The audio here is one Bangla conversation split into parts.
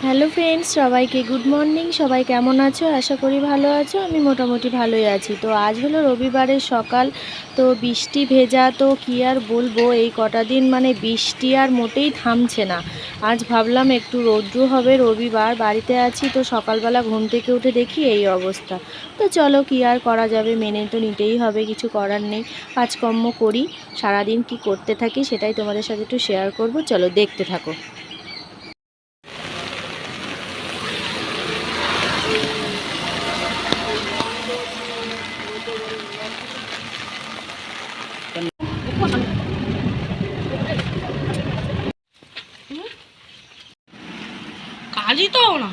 হ্যালো ফ্রেন্ডস, সবাইকে গুড মর্নিং। সবাই কেমন আছো? আশা করি ভালো আছো। আমি মোটামুটি ভালোই আছি। তো আজ হলো রবিবারের সকাল। তো বৃষ্টি ভেজা, তো কী আর বলবো, এই কটা দিন মানে বৃষ্টি আর মোটেই থামছে না। আজ ভাবলাম একটু রৌদ্র হবে, রবিবার বাড়িতে আছি, তো সকালবেলা ঘুম থেকে উঠে দেখি এই অবস্থা। তো চলো, কী আর করা যাবে, মেনে তো নিতেই হবে, কিছু করার নেই। কাজকর্ম করি, সারাদিন কি করতে থাকি সেটাই তোমাদের সাথে একটু শেয়ার করব। চলো দেখতে থাকো। কাজই তো না।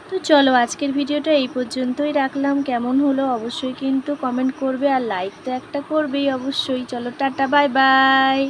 তো চলো, আজকের ভিডিওটা এই পর্যন্তই রাখলাম। কেমন হলো অবশ্যই কিন্তু কমেন্ট করবে, আর লাইক তো একটা করবেই অবশ্যই। চলো, টাটা, বাই বাই।